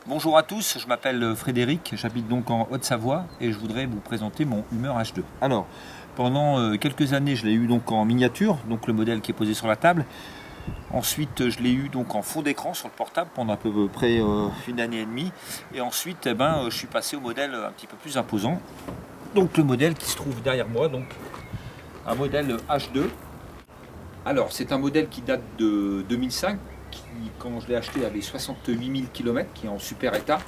Bonjour à tous, je m'appelle Frédéric, j'habite donc en Haute-Savoie et je voudrais vous présenter mon Hummer H2. Alors, pendant quelques années, je l'ai eu donc en miniature, donc le modèle qui est posé sur la table. Ensuite, je l'ai eu donc en fond d'écran sur le portable pendant à peu près une année et demie. Et ensuite, je suis passé au modèle un petit peu plus imposant. Donc le modèle qui se trouve derrière moi, donc un modèle H2. Alors, c'est un modèle qui date de 2005. Qui, quand je l'ai acheté, avait 68 000 km, qui est en super état.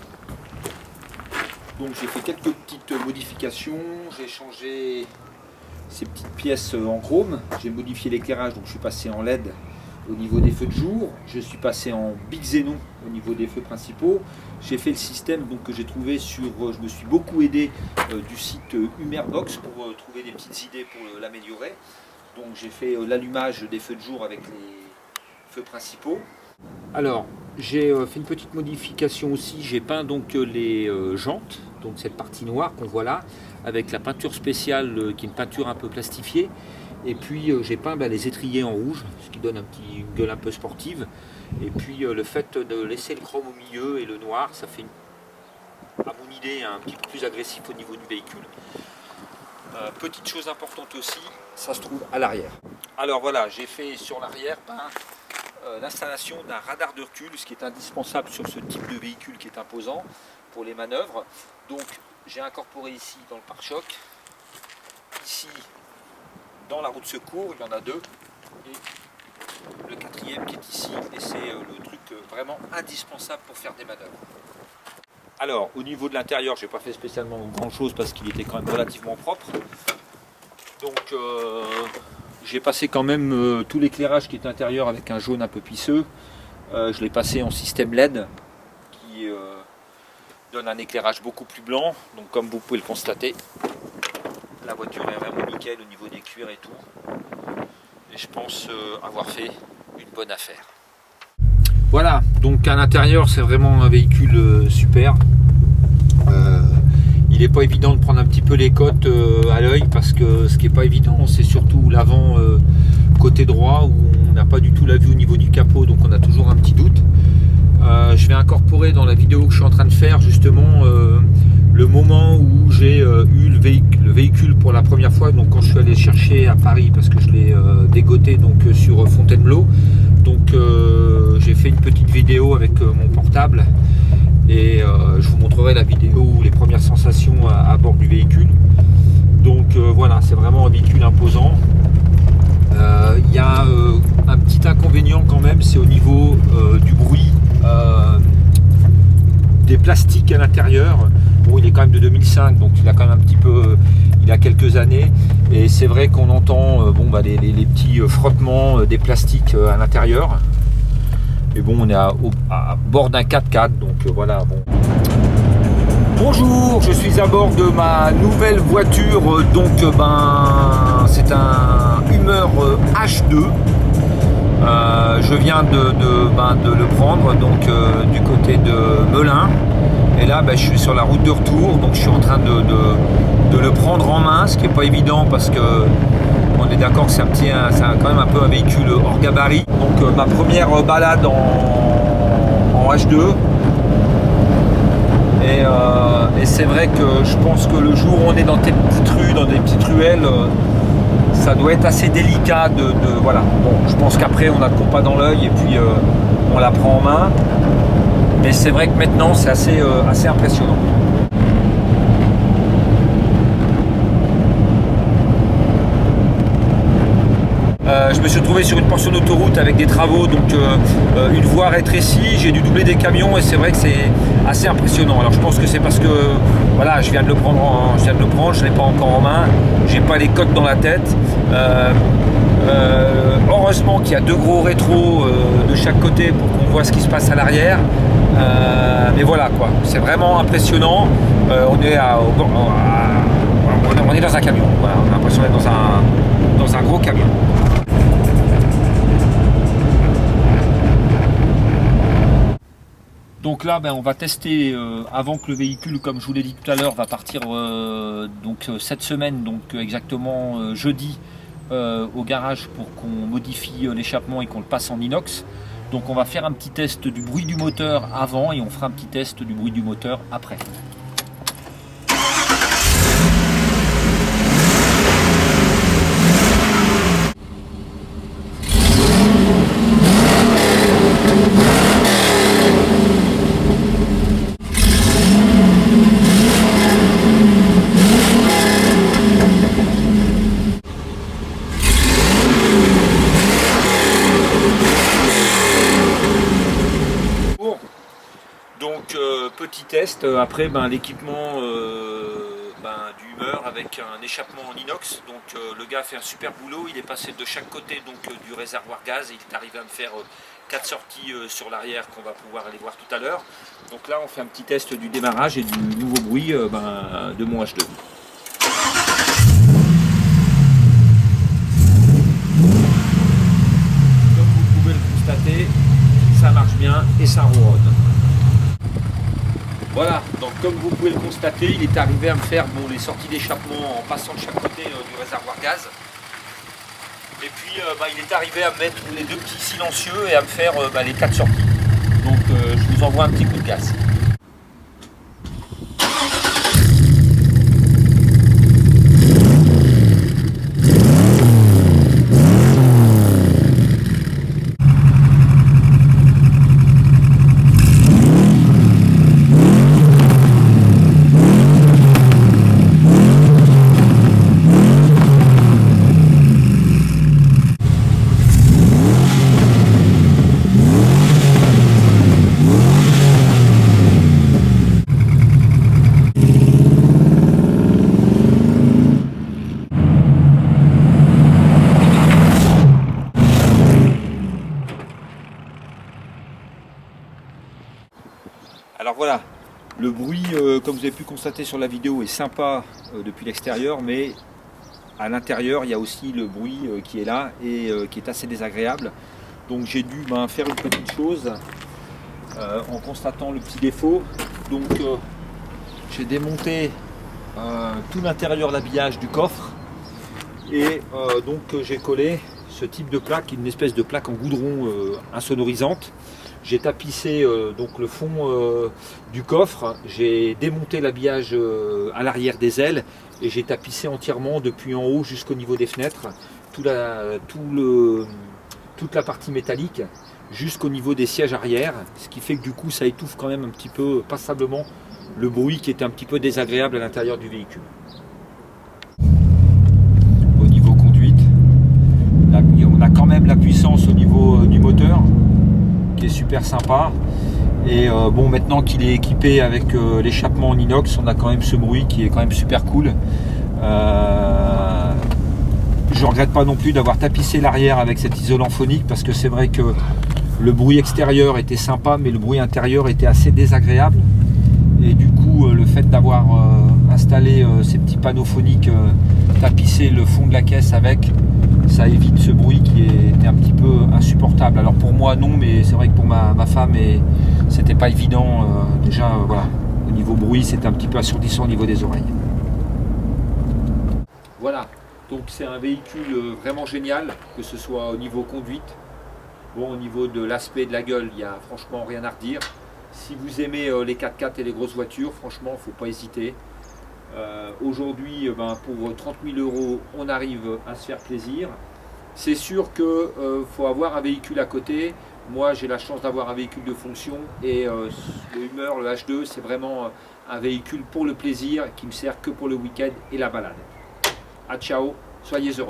Donc j'ai fait quelques petites modifications, j'ai changé ces petites pièces en chrome, j'ai modifié l'éclairage, donc je suis passé en LED au niveau des feux de jour, je suis passé en Big Xenon au niveau des feux principaux, j'ai fait le système donc, que j'ai trouvé sur, je me suis beaucoup aidé du site Hummerbox pour trouver des petites idées pour l'améliorer. Donc j'ai fait l'allumage des feux de jour avec les feux principaux. Alors, j'ai fait une petite modification aussi, j'ai peint donc les jantes, donc cette partie noire qu'on voit là, avec la peinture spéciale qui est une peinture un peu plastifiée. Et puis j'ai peint les étriers en rouge, ce qui donne une gueule un peu sportive. Et puis le fait de laisser le chrome au milieu et le noir, ça fait, à mon idée, un petit peu plus agressif au niveau du véhicule. Petite chose importante aussi, ça se trouve à l'arrière. Alors voilà, j'ai fait sur l'arrière l'installation d'un radar de recul, ce qui est indispensable sur ce type de véhicule qui est imposant pour les manœuvres. Donc j'ai incorporé ici dans le pare-choc, ici dans la roue de secours, il y en a deux, et le quatrième qui est ici, et c'est le truc vraiment indispensable pour faire des manœuvres. Alors au niveau de l'intérieur, j'ai pas fait spécialement grand chose parce qu'il était quand même relativement propre. Donc j'ai passé quand même tout l'éclairage qui est intérieur avec un jaune un peu pisseux. Je l'ai passé en système LED qui donne un éclairage beaucoup plus blanc. Donc comme vous pouvez le constater, la voiture est vraiment nickel au niveau des cuirs et tout. Et je pense avoir fait une bonne affaire. Voilà, donc à l'intérieur c'est vraiment un véhicule super. Il n'est pas évident de prendre un petit peu les côtes à l'œil parce que ce qui n'est pas évident c'est surtout l'avant côté droit où on n'a pas du tout la vue au niveau du capot, donc on a toujours un petit doute. Je vais incorporer dans la vidéo que je suis en train de faire justement le moment où j'ai eu le véhicule pour la première fois, donc quand je suis allé chercher à Paris parce que je l'ai dégoté donc sur Fontainebleau. Donc j'ai fait une petite vidéo avec mon portable. Et je vous montrerai la vidéo ou les premières sensations à bord du véhicule. Donc voilà, c'est vraiment un véhicule imposant. Il y a un petit inconvénient quand même, c'est au niveau du bruit des plastiques à l'intérieur. Bon, il est quand même de 2005, donc il a quand même un petit peu, il a quelques années. Et c'est vrai qu'on entend les petits frottements des plastiques à l'intérieur. Mais bon, on est à bord d'un 4x4, donc voilà. Bon. Bonjour, je suis à bord de ma nouvelle voiture, donc c'est un Hummer H2. Je viens de le prendre donc du côté de Melun. Et là, je suis sur la route de retour, donc je suis en train de le prendre en main, ce qui n'est pas évident parce que on est d'accord que c'est quand même un peu un véhicule hors gabarit. Donc ma première balade en H2. Et c'est vrai que je pense que le jour où on est dans des petites rues, dans des petites ruelles, ça doit être assez délicat voilà. Bon, je pense qu'après on a le compas dans l'œil et puis on la prend en main. Mais c'est vrai que maintenant c'est assez impressionnant. Je me suis retrouvé sur une portion d'autoroute avec des travaux, donc une voie rétrécie, j'ai dû doubler des camions et c'est vrai que c'est assez impressionnant. Alors je pense que c'est parce que voilà, je viens de le prendre, je ne l'ai pas encore en main, j'ai pas les côtes dans la tête. Heureusement qu'il y a deux gros rétros de chaque côté pour qu'on voit ce qui se passe à l'arrière. Mais voilà quoi, c'est vraiment impressionnant. On est dans un camion, voilà, on a l'impression d'être dans un gros camion. Donc là, on va tester avant que le véhicule, comme je vous l'ai dit tout à l'heure, va partir cette semaine, donc exactement jeudi, au garage pour qu'on modifie l'échappement et qu'on le passe en inox. Donc on va faire un petit test du bruit du moteur avant et on fera un petit test du bruit du moteur après. Donc petit test, après l'équipement du Hummer avec un échappement en inox. Donc le gars a fait un super boulot, il est passé de chaque côté du réservoir gaz et il est arrivé à me faire 4 sorties sur l'arrière qu'on va pouvoir aller voir tout à l'heure. Donc là on fait un petit test du démarrage et du nouveau bruit de mon H2. Comme vous pouvez le constater, ça marche bien et ça ronronne. Voilà, donc comme vous pouvez le constater, il est arrivé à me faire les sorties d'échappement en passant de chaque côté du réservoir gaz. Et puis il est arrivé à me mettre les 2 petits silencieux et à me faire les 4 sorties. Donc je vous envoie un petit coup de gaz. Alors voilà, le bruit, comme vous avez pu constater sur la vidéo, est sympa depuis l'extérieur, mais à l'intérieur, il y a aussi le bruit qui est là et qui est assez désagréable. Donc j'ai dû faire une petite chose en constatant le petit défaut. Donc j'ai démonté tout l'intérieur d'habillage du coffre et donc j'ai collé ce type de plaque, une espèce de plaque en goudron insonorisante. J'ai tapissé donc le fond du coffre, j'ai démonté l'habillage à l'arrière des ailes et j'ai tapissé entièrement depuis en haut jusqu'au niveau des fenêtres toute la partie métallique jusqu'au niveau des sièges arrière, ce qui fait que du coup ça étouffe quand même un petit peu passablement le bruit qui était un petit peu désagréable à l'intérieur du véhicule. Au niveau conduite, on a quand même la puissance au niveau du moteur qui est super sympa et maintenant qu'il est équipé avec l'échappement en inox, on a quand même ce bruit qui est quand même super cool. Je regrette pas non plus d'avoir tapissé l'arrière avec cet isolant phonique parce que c'est vrai que le bruit extérieur était sympa mais le bruit intérieur était assez désagréable et du coup le fait d'avoir installé ces petits panneaux phoniques, tapisser le fond de la caisse avec, ça évite ce bruit qui était un petit peu insupportable. Alors pour moi non, mais c'est vrai que pour ma femme c'était pas évident. Déjà voilà, au niveau bruit c'était un petit peu assourdissant au niveau des oreilles. Voilà, donc c'est un véhicule vraiment génial, que ce soit au niveau conduite. Bon, au niveau de l'aspect de la gueule, il n'y a franchement rien à redire. Si vous aimez les 4x4 et les grosses voitures, franchement, il ne faut pas hésiter. Aujourd'hui, pour 30 000 €, on arrive à se faire plaisir. C'est sûr qu'il faut avoir un véhicule à côté. Moi, j'ai la chance d'avoir un véhicule de fonction et le Hummer, le H2, c'est vraiment un véhicule pour le plaisir qui me sert que pour le week-end et la balade. À ciao, soyez heureux.